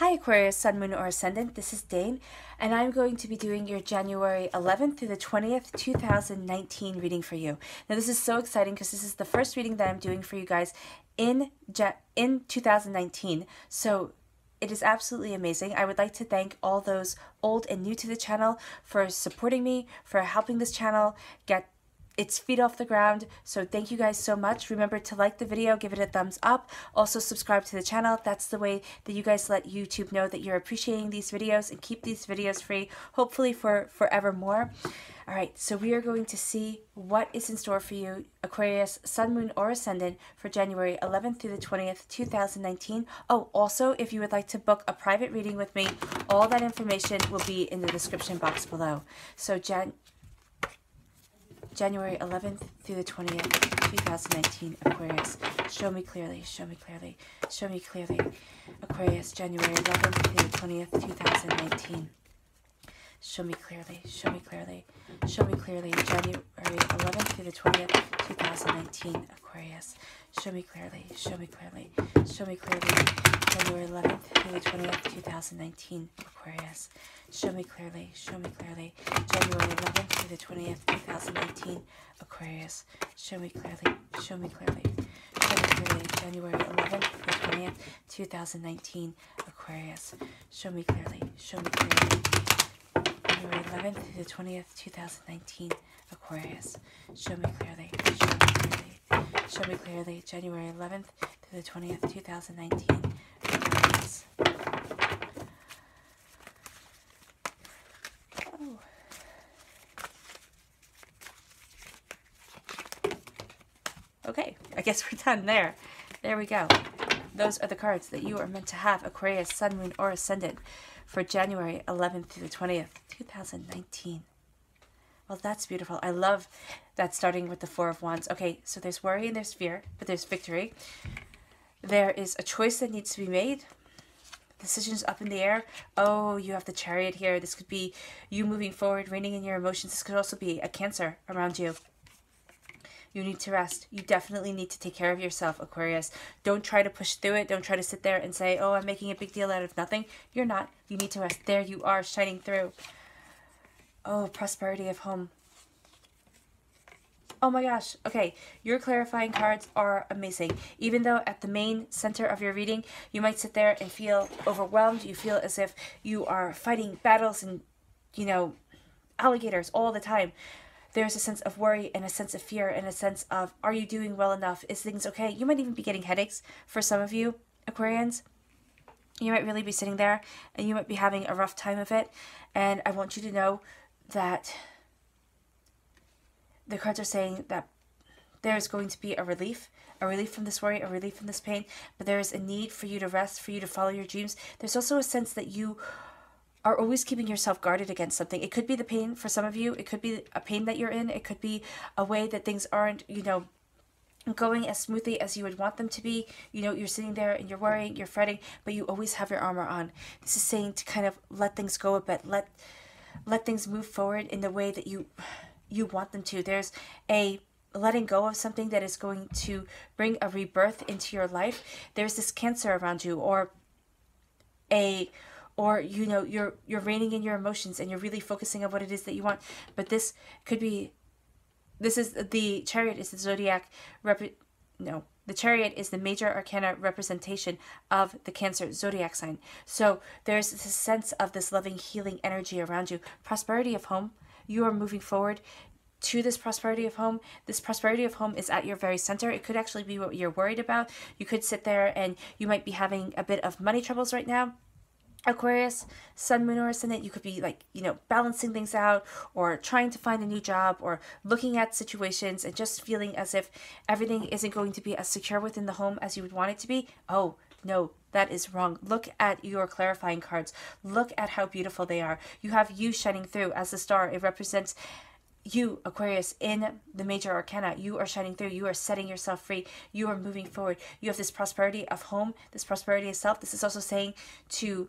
Hi Aquarius, Sun, Moon, or Ascendant. This is Dane, and I'm going to be doing your January 11th through the 20th, 2019 reading for you. Now this is so exciting because this is the first reading that I'm doing for you guys in 2019. So it is absolutely amazing. I would like to thank all those old and new to the channel for supporting me, for helping this channel get its feet off the ground. So thank you guys so much. Remember to like the video, give it a thumbs up. Also subscribe to the channel. That's the way that you guys let YouTube know that you're appreciating these videos and keep these videos free, hopefully for forevermore. All right, so we are going to see what is in store for you, Aquarius, Sun, Moon, or Ascendant for January 11th through the 20th, 2019. Oh, also, if you would like to book a private reading with me, all that information will be in the description box below. So January 11th through the 20th, 2019, Aquarius. Show me clearly, show me clearly, show me clearly. Aquarius, January 11th through the 20th, 2019. Show me clearly, show me clearly, show me clearly. January 11th through the 20th, 2019, Aquarius. Show me clearly, show me clearly, show me clearly. January 11th through the 20th, 2019, Aquarius. Show me clearly, show me clearly. January 11th through the 20th, 2019, Aquarius. Show me clearly, show me clearly. Show me clearly. January 11th through the 20th, 2019, Aquarius. Show me clearly, show me clearly. January 11th through the 20th, 2019, Aquarius. Show me clearly, show me clearly. Show me clearly. January 11th through the 20th, 2019, Aquarius. Oh. Okay, I guess we're done there. There we go. Those are the cards that you are meant to have, Aquarius, Sun, Moon, or Ascendant, for January 11th through the 20th, 2019. Well, that's beautiful. I love that, starting with the Four of Wands. Okay, so there's worry and there's fear, but there's victory. There is a choice that needs to be made. Decisions up in the air. Oh, you have the Chariot here. This could be you moving forward, reining in your emotions. This could also be a Cancer around you. You need to rest. You definitely need to take care of yourself, Aquarius. Don't try to push through it. Don't try to sit there and say, oh, I'm making a big deal out of nothing. You're not. You need to rest. There you are, shining through. Oh, prosperity of home. Oh my gosh. Okay, your clarifying cards are amazing. Even though at the main center of your reading, you might sit there and feel overwhelmed. You feel as if you are fighting battles and, you know, alligators all the time. There's a sense of worry and a sense of fear and a sense of, are you doing well enough? Is things okay? You might even be getting headaches for some of you, Aquarians. You might really be sitting there and you might be having a rough time of it. And I want you to know that the cards are saying that there is going to be a relief from this worry, a relief from this pain, but there is a need for you to rest, for you to follow your dreams. There's also a sense that you are always keeping yourself guarded against something. It could be the pain for some of you. It could be a pain that you're in. It could be a way that things aren't, you know, going as smoothly as you would want them to be. You know, you're sitting there and you're worrying, you're fretting, but you always have your armor on. This is saying to kind of let things go a bit, let things move forward in the way that you want them to. There's a letting go of something that is going to bring a rebirth into your life. There's this Cancer around you, or you know, you're reining in your emotions and you're really focusing on what it is that you want. But this could be, this is the Chariot is the zodiac the Chariot is the major arcana representation of the Cancer zodiac sign. So there's this sense of this loving, healing energy around you. Prosperity of home. You are moving forward to this prosperity of home. This prosperity of home is at your very center. It could actually be what you're worried about. You could sit there and you might be having a bit of money troubles right now, Aquarius, Sun, Moon, or Ascendant. You could be like, you know, balancing things out or trying to find a new job or looking at situations and just feeling as if everything isn't going to be as secure within the home as you would want it to be. Oh, no, that is wrong. Look at your clarifying cards. Look at how beautiful they are. You have you shining through as a star. It represents you, Aquarius, in the major arcana. You are shining through. You are setting yourself free. You are moving forward. You have this prosperity of home, this prosperity of self. This is also saying to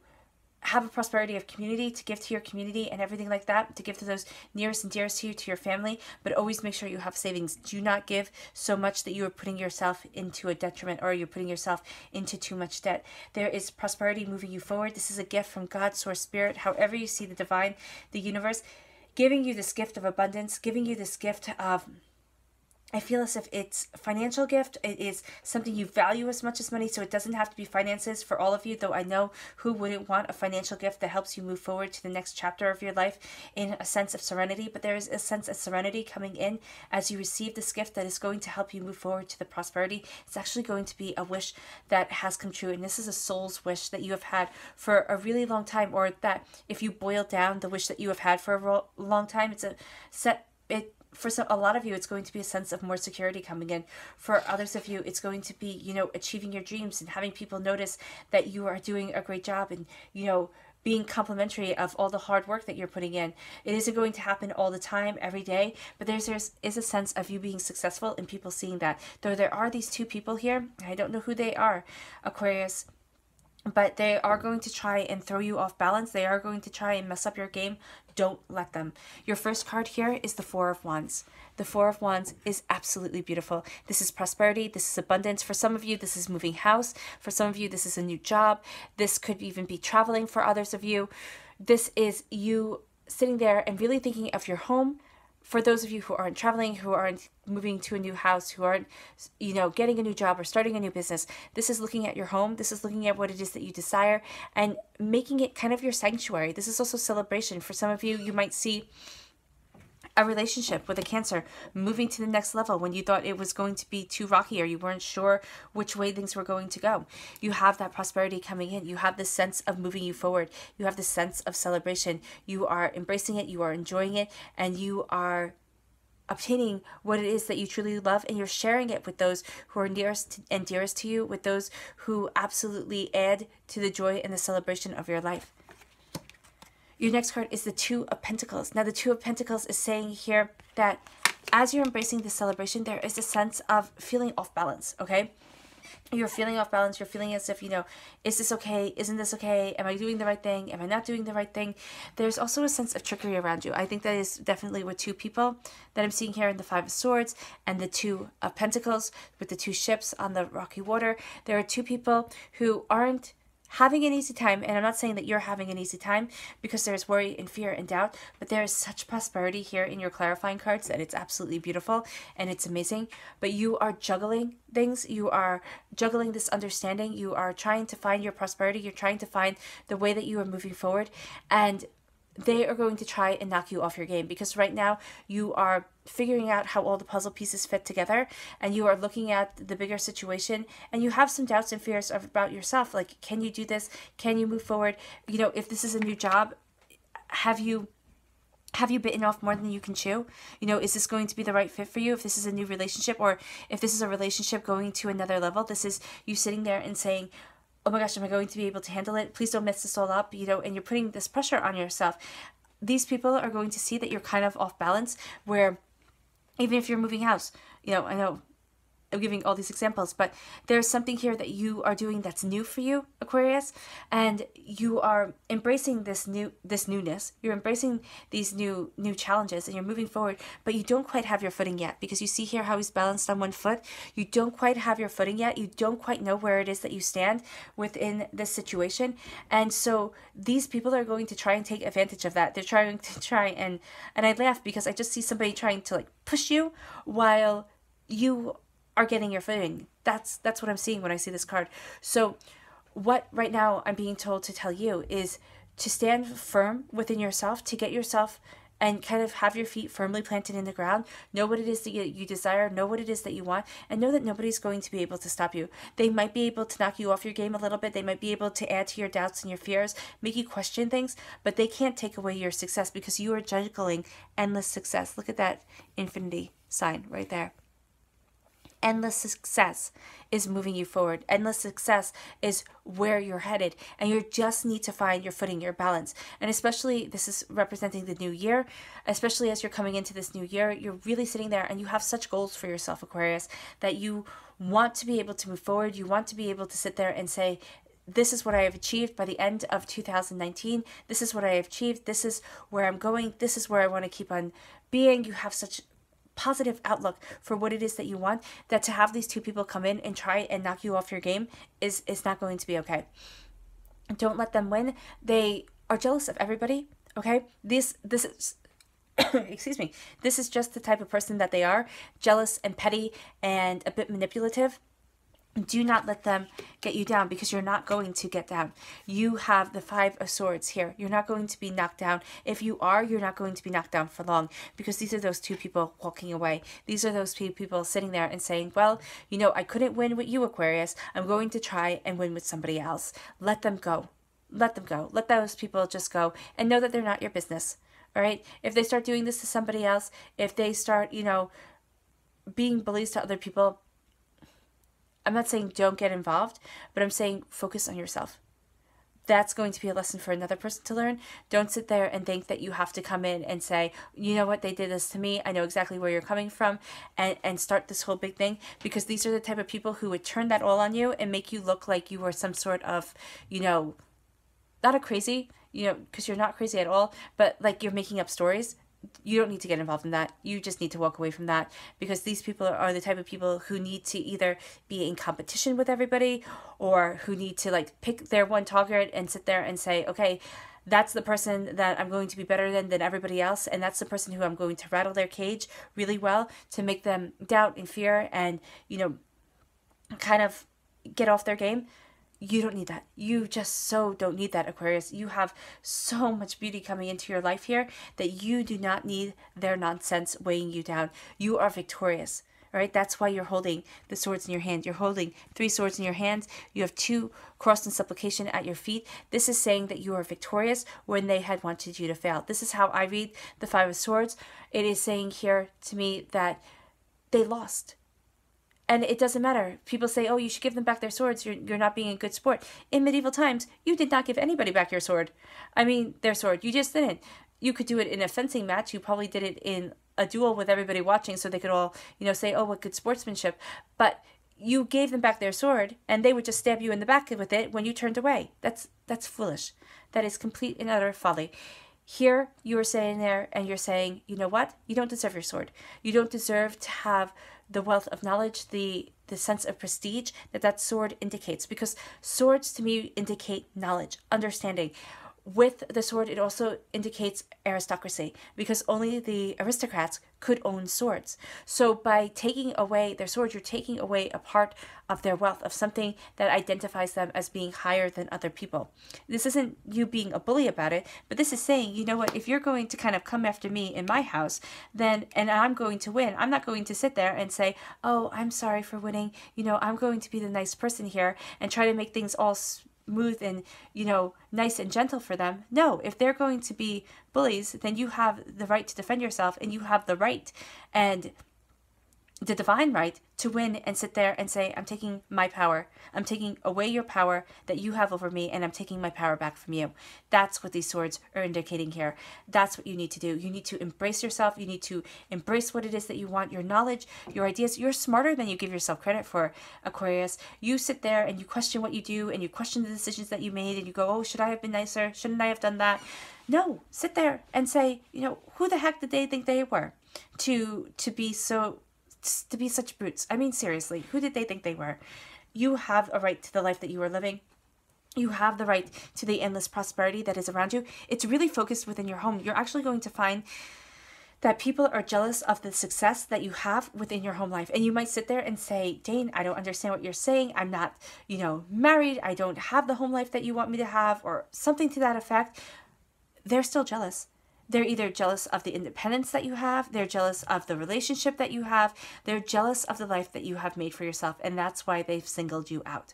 have a prosperity of community to give to your community and everything like that, to give to those nearest and dearest to you, to your family, but always make sure you have savings. Do not give so much that you are putting yourself into a detriment, or you're putting yourself into too much debt. There is prosperity moving you forward. This is a gift from God, Source, Spirit, however you see the divine, the universe, giving you this gift of abundance, giving you this gift of, I feel as if it's a financial gift. It is something you value as much as money, so it doesn't have to be finances for all of you, though I know who wouldn't want a financial gift that helps you move forward to the next chapter of your life in a sense of serenity. But there is a sense of serenity coming in as you receive this gift that is going to help you move forward to the prosperity. It's actually going to be a wish that has come true, and this is a soul's wish that you have had for a really long time, or that if you boil down the wish that you have had for a long time, it's a set it. For a lot of you, it's going to be a sense of more security coming in. For others of you, it's going to be, you know, achieving your dreams and having people notice that you are doing a great job, and, you know, being complimentary of all the hard work that you're putting in. It isn't going to happen all the time, every day, but there is a sense of you being successful and people seeing that. Though there are these two people here, I don't know who they are, Aquarius, but they are going to try and throw you off balance. They are going to try and mess up your game. Don't let them. Your first card here is the Four of Wands. The Four of Wands is absolutely beautiful. This is prosperity. This is abundance. For some of you, this is moving house. For some of you, this is a new job. This could even be traveling for others of you. This is you sitting there and really thinking of your home. For those of you who aren't traveling, who aren't moving to a new house, who aren't, you know, getting a new job or starting a new business, this is looking at your home. This is looking at what it is that you desire and making it kind of your sanctuary. This is also celebration. For some of you, you might see a relationship with a Cancer moving to the next level when you thought it was going to be too rocky, or you weren't sure which way things were going to go. You have that prosperity coming in. You have this sense of moving you forward. You have this sense of celebration. You are embracing it. You are enjoying it, and you are obtaining what it is that you truly love, and you're sharing it with those who are nearest and dearest to you, with those who absolutely add to the joy and the celebration of your life. Your next card is the Two of Pentacles. Now, the Two of Pentacles is saying here that as you're embracing this celebration, there is a sense of feeling off balance, okay? You're feeling off balance. You're feeling as if, you know, is this okay? Isn't this okay? Am I doing the right thing? Am I not doing the right thing? There's also a sense of trickery around you. I think that is definitely with two people that I'm seeing here in the Five of Swords and the Two of Pentacles with the two ships on the rocky water. There are two people who aren't having an easy time, and I'm not saying that you're having an easy time, because there's worry and fear and doubt, but there is such prosperity here in your clarifying cards that it's absolutely beautiful and it's amazing. But you are juggling things. You are juggling this understanding. You are trying to find your prosperity. You're trying to find the way that you are moving forward, and they are going to try and knock you off your game, because right now you are figuring out how all the puzzle pieces fit together, and you are looking at the bigger situation, and you have some doubts and fears about yourself. Like, can you do this? Can you move forward? You know, if this is a new job, have you bitten off more than you can chew? You know, is this going to be the right fit for you? If this is a new relationship, or if this is a relationship going to another level, this is you sitting there and saying, oh my gosh, am I going to be able to handle it? Please don't mess this all up, you know, and you're putting this pressure on yourself. These people are going to see that you're kind of off balance, where even if you're moving house, you know, I know I'm giving all these examples, but there's something here that you are doing that's new for you, Aquarius, and you are embracing this newness. You're embracing these new challenges, and you're moving forward, but you don't quite have your footing yet, because you see here how he's balanced on one foot. You don't quite have your footing yet. You don't quite know where it is that you stand within this situation, and so these people are going to try and take advantage of that. They're trying to and I laugh because I just see somebody trying to like push you while you are getting your footing. That's what I'm seeing when I see this card. So what right now I'm being told to tell you is to stand firm within yourself, to get yourself and kind of have your feet firmly planted in the ground. Know what it is that you desire, know what it is that you want, and know that nobody's going to be able to stop you. They might be able to knock you off your game a little bit. They might be able to add to your doubts and your fears, make you question things, but they can't take away your success, because you are juggling endless success. Look at that infinity sign right there. Endless success is moving you forward. Endless success is where you're headed, and you just need to find your footing, your balance. And especially, this is representing the new year, especially as you're coming into this new year, you're really sitting there and you have such goals for yourself, Aquarius, that you want to be able to move forward. You want to be able to sit there and say, this is what I have achieved by the end of 2019. This is what I have achieved. This is where I'm going. This is where I want to keep on being. You have such positive outlook for what it is that you want, that to have these two people come in and try and knock you off your game is not going to be okay. Don't let them win. They are jealous of everybody. Okay, this is excuse me, this is just the type of person that they are, jealous and petty and a bit manipulative. Do not let them get you down, because you're not going to get down. You have the Five of Swords here. You're not going to be knocked down. If you are, you're not going to be knocked down for long, because these are those two people walking away. These are those people sitting there and saying, well, you know, I couldn't win with you, Aquarius. I'm going to try and win with somebody else. Let them go. Let them go. Let those people just go, and know that they're not your business. All right? If they start doing this to somebody else, if they start, you know, being bullies to other people, I'm not saying don't get involved, but I'm saying focus on yourself. That's going to be a lesson for another person to learn. Don't sit there and think that you have to come in and say, you know what, they did this to me. I know exactly where you're coming from, and start this whole big thing, because these are the type of people who would turn that all on you and make you look like you were some sort of, you know, not a crazy, you know, because you're not crazy at all, but like you're making up stories. You don't need to get involved in that. You just need to walk away from that, because these people are the type of people who need to either be in competition with everybody, or who need to like pick their one target and sit there and say, okay, that's the person that I'm going to be better than everybody else, and that's the person who I'm going to rattle their cage really well to make them doubt and fear and, you know, kind of get off their game. You don't need that. You just so don't need that, Aquarius. You have so much beauty coming into your life here that you do not need their nonsense weighing you down. You are victorious. All right, that's why you're holding the swords in your hand. You're holding 3 swords in your hands. You have 2 crossed in supplication at your feet. This is saying that you are victorious when they had wanted you to fail. This is how I read the 5 of Swords. It is saying here to me that they lost. And it doesn't matter. People say, oh, you should give them back their swords. You're not being a good sport. In medieval times, you did not give anybody back your sword. I mean, their sword. You just didn't. You could do it in a fencing match. You probably did it in a duel with everybody watching so they could all, you know, say, oh, what good sportsmanship. But you gave them back their sword, and they would just stab you in the back with it when you turned away. That's foolish. That is complete and utter folly. Here, you are sitting there and you're saying, you know what? You don't deserve your sword. You don't deserve to have the wealth of knowledge, the sense of prestige that sword indicates. Because swords, to me, indicate knowledge, understanding. With the sword, it also indicates aristocracy, because only the aristocrats could own swords. So by taking away their sword, you're taking away a part of their wealth, of something that identifies them as being higher than other people. This isn't you being a bully about it, but this is saying, you know what, if you're going to kind of come after me in my house, then, and I'm going to win, I'm not going to sit there and say, oh, I'm sorry for winning, you know, I'm going to be the nice person here and try to make things all smooth and, you know, nice and gentle for them. No, if they're going to be bullies, then you have the right to defend yourself, and you have the right and the divine right to win and sit there and say, I'm taking my power. I'm taking away your power that you have over me, and I'm taking my power back from you. That's what these swords are indicating here. That's what you need to do. You need to embrace yourself. You need to embrace what it is that you want, your knowledge, your ideas. You're smarter than you give yourself credit for, Aquarius. You sit there and you question what you do, and you question the decisions that you made, and you go, oh, should I have been nicer? Shouldn't I have done that? No, sit there and say, you know, who the heck did they think they were to be such brutes? I mean, seriously, who did they think they were? You have a right to the life that you are living. You have the right to the endless prosperity that is around you. It's really focused within your home. You're actually going to find that people are jealous of the success that you have within your home life. And you might sit there and say, Dane, I don't understand what you're saying. I'm not, you know, married. I don't have the home life that you want me to have, or something to that effect. They're still jealous. They're either jealous of the independence that you have, they're jealous of the relationship that you have, they're jealous of the life that you have made for yourself, and that's why they've singled you out.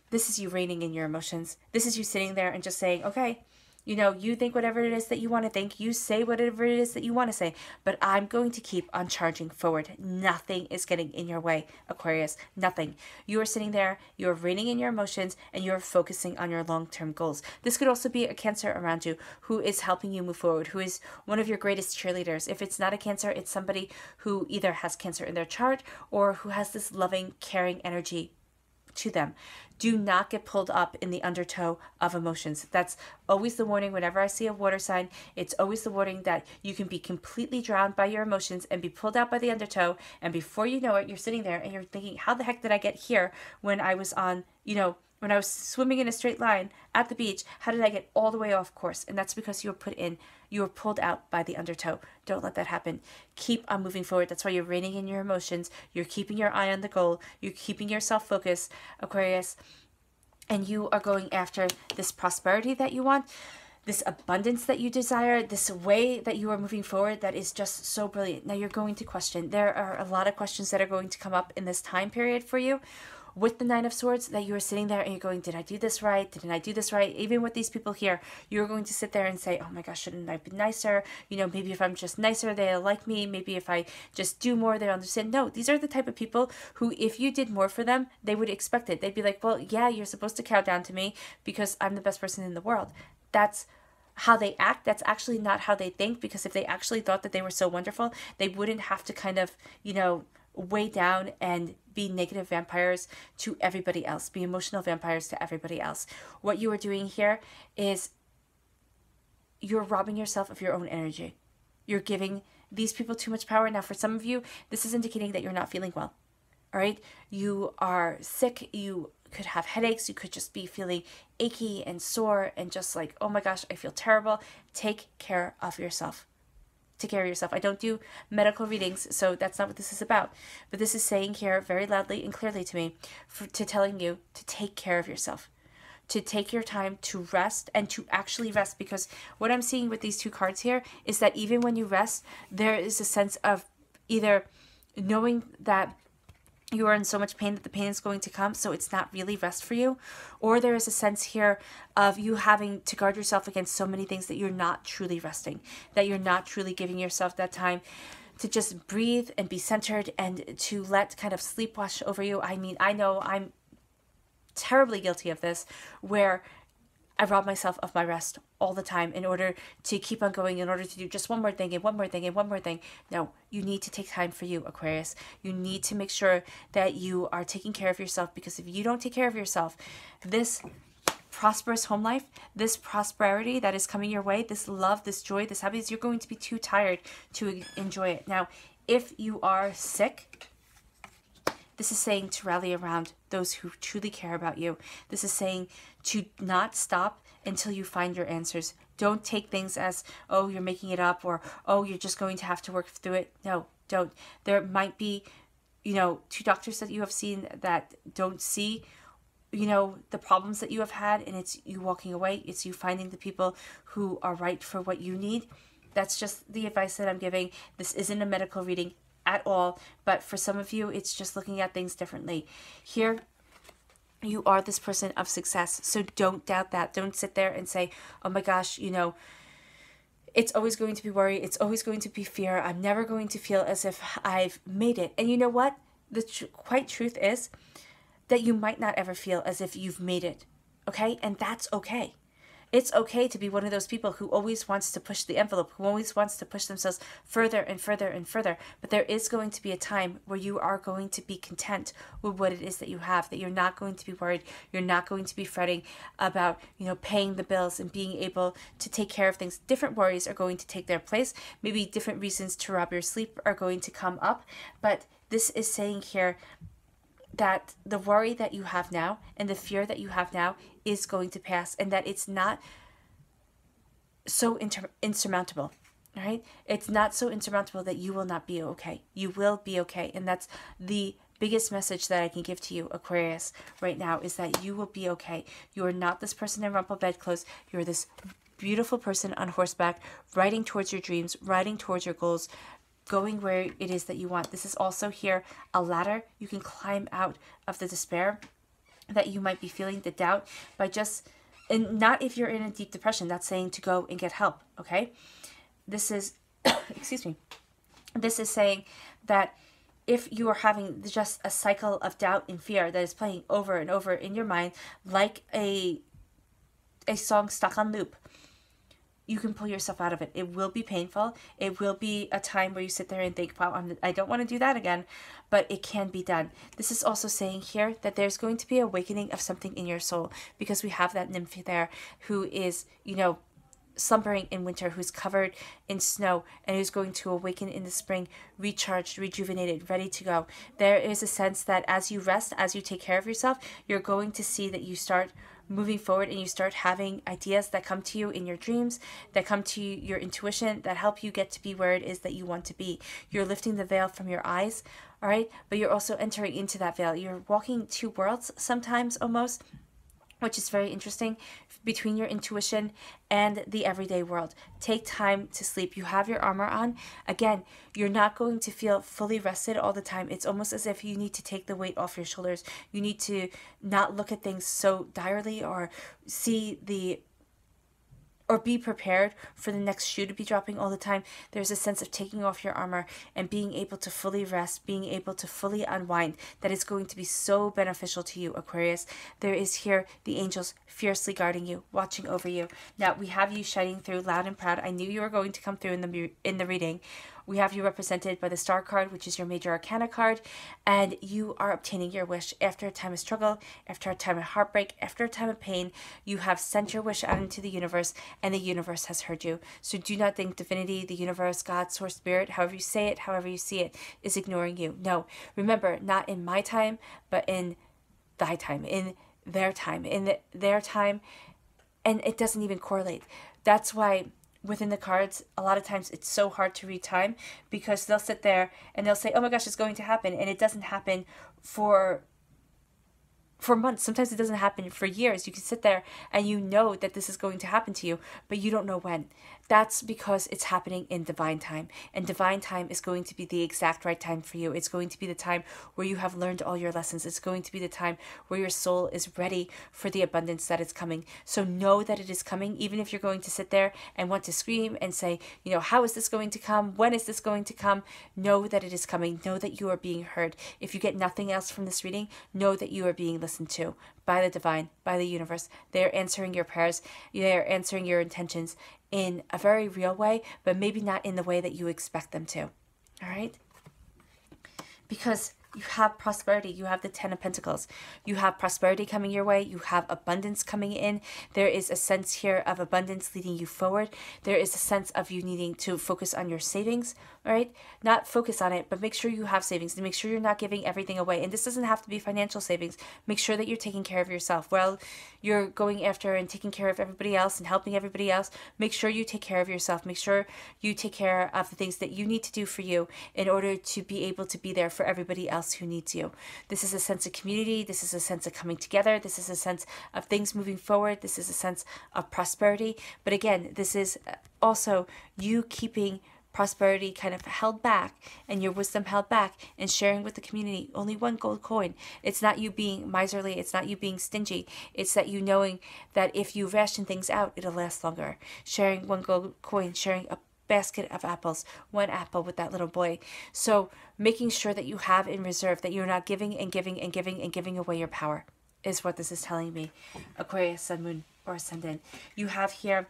This is you reigning in your emotions. This is you sitting there and just saying, okay, you know, you think whatever it is that you want to think, you say whatever it is that you want to say, but I'm going to keep on charging forward. Nothing is getting in your way, Aquarius. Nothing. You are sitting there, you are reigning in your emotions, and you are focusing on your long-term goals. This could also be a Cancer around you who is helping you move forward, who is one of your greatest cheerleaders. If it's not a Cancer, it's somebody who either has Cancer in their chart or who has this loving, caring energy to them. Do not get pulled up in the undertow of emotions. That's always the warning whenever I see a water sign. It's always the warning that you can be completely drowned by your emotions and be pulled out by the undertow. And before you know it, you're sitting there and you're thinking, how the heck did I get here when I was on, when I was swimming in a straight line at the beach? How did I get all the way off course? And that's because you were pulled out by the undertow. Don't let that happen. Keep on moving forward. That's why you're reining in your emotions. You're keeping your eye on the goal. You're keeping yourself focused, Aquarius. And you are going after this prosperity that you want, this abundance that you desire, this way that you are moving forward that is just so brilliant. Now you're going to question. There are a lot of questions that are going to come up in this time period for you. With the Nine of Swords, that you are sitting there and you're going, did I do this right? Didn't I do this right? Even with these people here, you're going to sit there and say, oh my gosh, shouldn't I be nicer? Maybe if I'm just nicer, they'll like me. Maybe if I just do more, they'll understand. No, these are the type of people who, if you did more for them, they would expect it. They'd be like, well, yeah, you're supposed to cow down to me because I'm the best person in the world. That's how they act. That's actually not how they think, because if they actually thought that they were so wonderful, they wouldn't have to kind of, weigh down and be negative vampires to everybody else, be emotional vampires to everybody else. What you are doing here is you're robbing yourself of your own energy. You're giving these people too much power. Now, for some of you, this is indicating that you're not feeling well. All right? You are sick. You could have headaches. You could just be feeling achy and sore and just like, oh my gosh, I feel terrible. Take care of yourself. Take care of yourself. I don't do medical readings, so that's not what this is about. But this is saying here very loudly and clearly to me, to telling you to take care of yourself, to take your time to rest and to actually rest. Because what I'm seeing with these two cards here is that even when you rest, there is a sense of either knowing that you are in so much pain that the pain is going to come, so it's not really rest for you. Or there is a sense here of you having to guard yourself against so many things that you're not truly resting, that you're not truly giving yourself that time to just breathe and be centered and to let kind of sleep wash over you. I mean, I know I'm terribly guilty of this, where I rob myself of my rest all the time in order to keep on going, in order to do just one more thing and one more thing and one more thing. No, you need to take time for you, Aquarius. You need to make sure that you are taking care of yourself, because if you don't take care of yourself, this prosperous home life, this prosperity that is coming your way, this love, this joy, this happiness, you're going to be too tired to enjoy it. Now, if you are sick, this is saying to rally around those who truly care about you. This is saying to not stop until you find your answers. Don't take things as, oh, you're making it up, or, oh, you're just going to have to work through it. No, don't. There might be, two doctors that you have seen that don't see, the problems that you have had, and it's you walking away. It's you finding the people who are right for what you need. That's just the advice that I'm giving. This isn't a medical reading at all, but for some of you, it's just looking at things differently. Here, you are this person of success, so don't doubt that. Don't sit there and say, oh my gosh, it's always going to be worry, it's always going to be fear, I'm never going to feel as if I've made it. And you know what? The quite truth is that you might not ever feel as if you've made it, okay? And that's okay. It's okay to be one of those people who always wants to push the envelope, who always wants to push themselves further and further and further. But there is going to be a time where you are going to be content with what it is that you have, that you're not going to be worried. You're not going to be fretting about, paying the bills and being able to take care of things. Different worries are going to take their place. Maybe different reasons to rob your sleep are going to come up. But this is saying here that the worry that you have now and the fear that you have now is going to pass, and that it's not so insurmountable. All right? It's not so insurmountable that you will not be okay. You will be okay. And that's the biggest message that I can give to you, Aquarius, right now, is that you will be okay. You are not this person in rumpled bedclothes. You're this beautiful person on horseback, riding towards your dreams, riding towards your goals, going where it is that you want. This is also here a ladder. You can climb out of the despair that you might be feeling, the doubt, by just, and not if you're in a deep depression, that's saying to go and get help, okay? This is, excuse me, this is saying that if you are having just a cycle of doubt and fear that is playing over and over in your mind, like a song stuck on loop, you can pull yourself out of it. It will be painful. It will be a time where you sit there and think, wow, I don't want to do that again, but it can be done. This is also saying here that there's going to be awakening of something in your soul, because we have that nymph there who is, you know, slumbering in winter, who's covered in snow, and who's going to awaken in the spring, recharged, rejuvenated, ready to go. There is a sense that as you rest, as you take care of yourself, you're going to see that you start moving forward and you start having ideas that come to you in your dreams, that come to you, your intuition, that help you get to be where it is that you want to be. You're lifting the veil from your eyes, all right? But you're also entering into that veil. You're walking two worlds sometimes almost, which is very interesting, between your intuition and the everyday world. Take time to sleep. You have your armor on. Again, you're not going to feel fully rested all the time. It's almost as if you need to take the weight off your shoulders. You need to not look at things so direly, or see the or be prepared for the next shoe to be dropping all the time. There's a sense of taking off your armor and being able to fully rest, being able to fully unwind, that is going to be so beneficial to you, Aquarius. There is here the angels fiercely guarding you, watching over you. Now, we have you shining through loud and proud. I knew you were going to come through in the reading. We have you represented by the Star card, which is your major arcana card, and you are obtaining your wish. After a time of struggle, after a time of heartbreak, after a time of pain, you have sent your wish out into the universe, and the universe has heard you. So do not think divinity, the universe, God, source, spirit, however you say it, however you see it, is ignoring you. No, remember, not in my time, but in thy time, in their time, their time, and it doesn't even correlate. That's why within the cards, a lot of times it's so hard to read time, because they'll sit there and they'll say, oh my gosh, it's going to happen. And it doesn't happen for months. Sometimes it doesn't happen for years. You can sit there and you know that this is going to happen to you, but you don't know when. That's because it's happening in divine time. And divine time is going to be the exact right time for you. It's going to be the time where you have learned all your lessons. It's going to be the time where your soul is ready for the abundance that is coming. So know that it is coming, even if you're going to sit there and want to scream and say, you know, how is this going to come? When is this going to come? Know that it is coming. Know that you are being heard. If you get nothing else from this reading, know that you are being listened to by the divine, by the universe. They are answering your prayers. They are answering your intentions in a very real way, but maybe not in the way that you expect them to. All right? Because you have prosperity. You have the 10 of Pentacles. You have prosperity coming your way. You have abundance coming in. There is a sense here of abundance leading you forward. There is a sense of you needing to focus on your savings, right? Not focus on it, but make sure you have savings, and make sure you're not giving everything away. And this doesn't have to be financial savings. Make sure that you're taking care of yourself. Well, you're going after and taking care of everybody else and helping everybody else. Make sure you take care of yourself. Make sure you take care of the things that you need to do for you in order to be able to be there for everybody else who needs you. This is a sense of community. This is a sense of coming together. This is a sense of things moving forward. This is a sense of prosperity. But again, this is also you keeping prosperity kind of held back and your wisdom held back and sharing with the community. Only one gold coin. It's not you being miserly. It's not you being stingy. It's that you knowing that if you ration things out, it'll last longer. Sharing one gold coin, sharing a basket of apples, one apple with that little boy. So making sure that you have in reserve, that you're not giving and giving and giving and giving away your power is what this is telling me. Aquarius, Sun, Moon, or Ascendant. You have here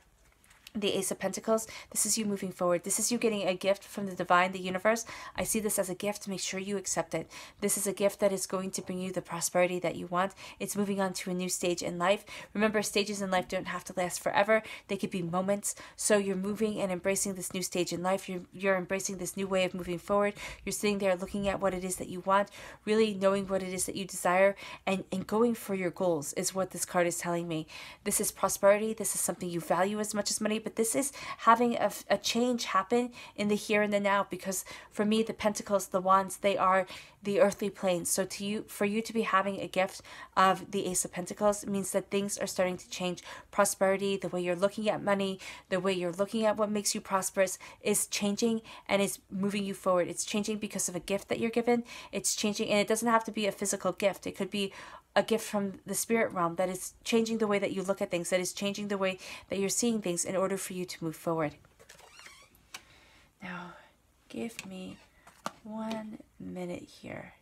the Ace of Pentacles. This is you moving forward. This is you getting a gift from the divine, the universe. I see this as a gift. Make sure you accept it. This is a gift that is going to bring you the prosperity that you want. It's moving on to a new stage in life. Remember, stages in life don't have to last forever. They could be moments. So you're moving and embracing this new stage in life. You're embracing this new way of moving forward. You're sitting there looking at what it is that you want, really knowing what it is that you desire, and going for your goals is what this card is telling me. This is prosperity. This is something you value as much as money, but this is having a change happen in the here and the now, because for me, the Pentacles, the Wands, they are the earthly planes. So for you to be having a gift of the Ace of Pentacles means that things are starting to change. Prosperity, the way you're looking at money, the way you're looking at what makes you prosperous is changing and is moving you forward. It's changing because of a gift that you're given. It's changing, and it doesn't have to be a physical gift. It could be a gift from the spirit realm that is changing the way that you look at things, that is changing the way that you're seeing things in order for you to move forward. Now, give me 1 minute here.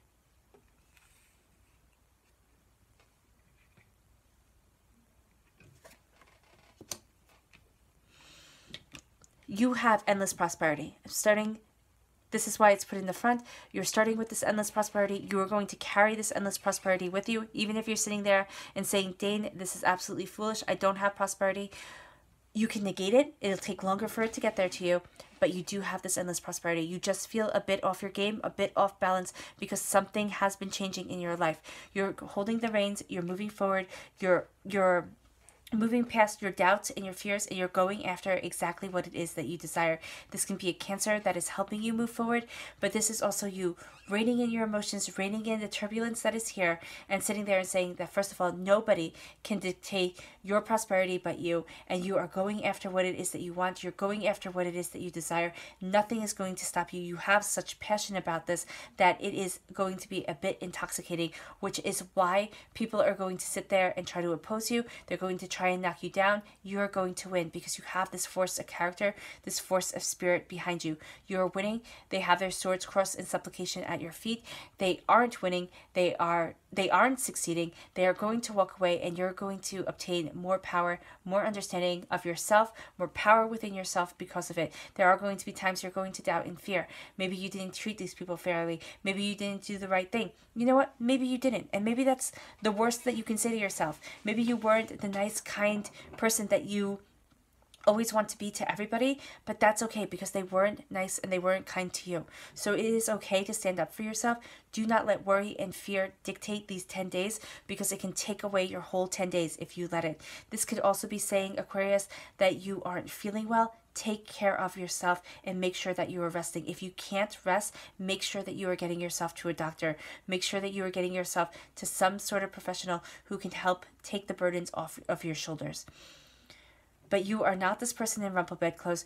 You have endless prosperity. This is why it's put in the front. You're starting with this endless prosperity. You are going to carry this endless prosperity with you. Even if you're sitting there and saying, Dane, this is absolutely foolish. I don't have prosperity. You can negate it. It'll take longer for it to get there to you. But you do have this endless prosperity. You just feel a bit off your game, a bit off balance, because something has been changing in your life. You're holding the reins. You're moving forward. You're moving past your doubts and your fears, and you're going after exactly what it is that you desire. This can be a Cancer that is helping you move forward, but this is also you reining in your emotions, reining in the turbulence that is here, and sitting there and saying that, first of all, nobody can dictate your prosperity but you, and you are going after what it is that you want. You're going after what it is that you desire. Nothing is going to stop you. You have such passion about this that it is going to be a bit intoxicating, which is why people are going to sit there and try to oppose you. They're going to try and knock you down. You're going to win because you have this force of character, this force of spirit behind you. You're winning. They have their swords crossed in supplication at your feet. They aren't winning. They aren't succeeding. They are going to walk away, and you're going to obtain more power, more understanding of yourself, more power within yourself because of it. There are going to be times you're going to doubt and fear. Maybe you didn't treat these people fairly. Maybe you didn't do the right thing. You know what? Maybe you didn't. And maybe that's the worst that you can say to yourself. Maybe you weren't the nice, kind person that you always want to be to everybody, but that's okay because they weren't nice and they weren't kind to you. So it is okay to stand up for yourself. Do not let worry and fear dictate these 10 days because it can take away your whole 10 days if you let it. This could also be saying, Aquarius, that you aren't feeling well. Take care of yourself and make sure that you are resting. If you can't rest, make sure that you are getting yourself to a doctor. Make sure that you are getting yourself to some sort of professional who can help take the burdens off of your shoulders. But you are not this person in rumpled bedclothes.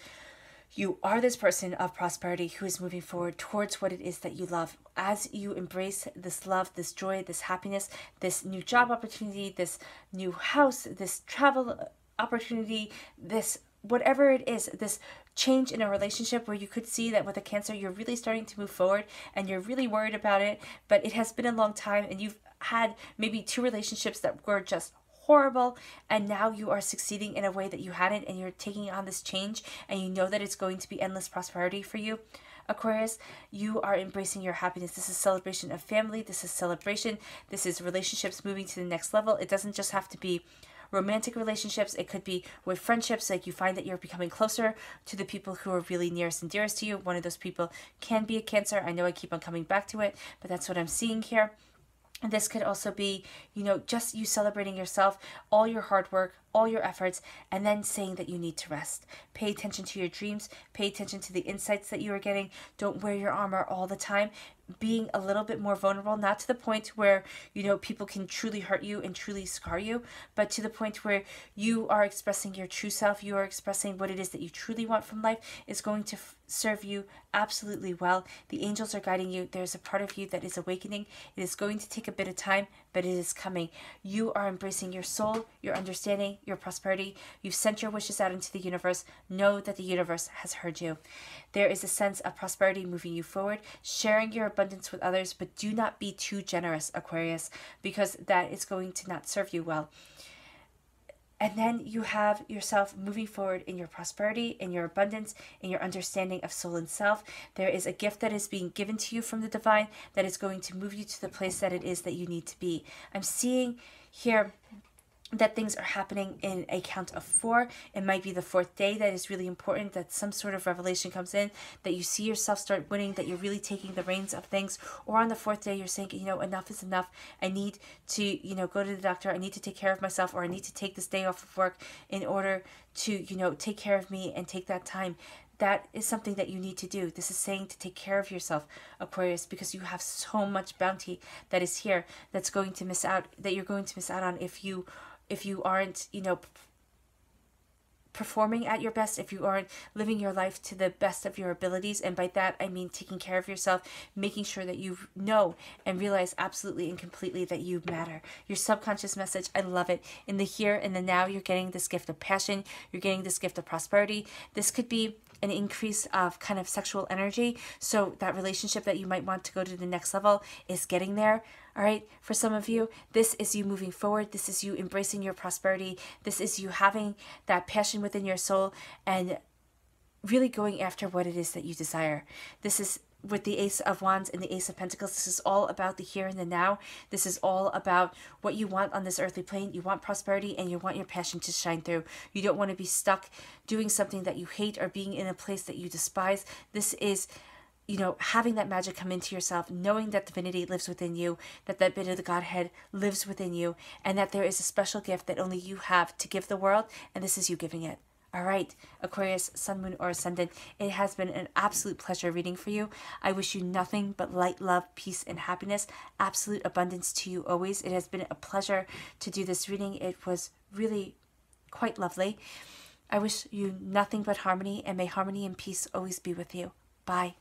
You are this person of prosperity who is moving forward towards what it is that you love. As you embrace this love, this joy, this happiness, this new job opportunity, this new house, this travel opportunity, this whatever it is, this change in a relationship where you could see that with a Cancer, you're really starting to move forward and you're really worried about it, but it has been a long time and you've had maybe 2 relationships that were just horrible, and now you are succeeding in a way that you hadn't, and you're taking on this change, and you know that it's going to be endless prosperity for you. Aquarius, you are embracing your happiness. This is celebration of family. This is celebration. This is relationships moving to the next level. It doesn't just have to be romantic relationships. It could be with friendships. Like you find that you're becoming closer to the people who are really nearest and dearest to you. One of those people can be a Cancer. I know I keep on coming back to it, but that's what I'm seeing here. This could also be, just you celebrating yourself, all your hard work, all your efforts, and then saying that you need to rest. Pay attention to your dreams. Pay attention to the insights that you are getting. Don't wear your armor all the time. Being a little bit more vulnerable, not to the point where, people can truly hurt you and truly scar you, but to the point where you are expressing your true self. You are expressing what it is that you truly want from life is going to serve you absolutely well. The angels are guiding you. There's a part of you that is awakening. It is going to take a bit of time, but it is coming. You are embracing your soul, your understanding, your prosperity. You've sent your wishes out into the universe. Know that the universe has heard you. There is a sense of prosperity moving you forward, sharing your abundance with others, but do not be too generous, Aquarius, because that is going to not serve you well. And then you have yourself moving forward in your prosperity, in your abundance, in your understanding of soul and self. There is a gift that is being given to you from the divine that is going to move you to the place that it is that you need to be. I'm seeing here that things are happening in a count of 4. It might be the 4th day that is really important, that some sort of revelation comes in, that you see yourself start winning, that you're really taking the reins of things. Or on the 4th day, you're saying, enough is enough. I need to, go to the doctor. I need to take care of myself, or I need to take this day off of work in order to, take care of me and take that time. That is something that you need to do. This is saying to take care of yourself, Aquarius, because you have so much bounty that is here that you're going to miss out on if you aren't, performing at your best, if you aren't living your life to the best of your abilities. And by that, I mean taking care of yourself, making sure that you know and realize absolutely and completely that you matter. Your subconscious message, I love it. In the here and the now, you're getting this gift of passion. You're getting this gift of prosperity. This could be an increase of kind of sexual energy. So that relationship that you might want to go to the next level is getting there. All right. For some of you, this is you moving forward. This is you embracing your prosperity. This is you having that passion within your soul and really going after what it is that you desire. This is with the Ace of Wands and the Ace of Pentacles. This is all about the here and the now. This is all about what you want on this earthly plane. You want prosperity and you want your passion to shine through. You don't want to be stuck doing something that you hate or being in a place that you despise. This is, you know, having that magic come into yourself, knowing that divinity lives within you, that that bit of the Godhead lives within you, and that there is a special gift that only you have to give the world, and this is you giving it. All right, Aquarius, Sun, Moon, or Ascendant, it has been an absolute pleasure reading for you. I wish you nothing but light, love, peace, and happiness, absolute abundance to you always. It has been a pleasure to do this reading. It was really quite lovely. I wish you nothing but harmony, and may harmony and peace always be with you. Bye.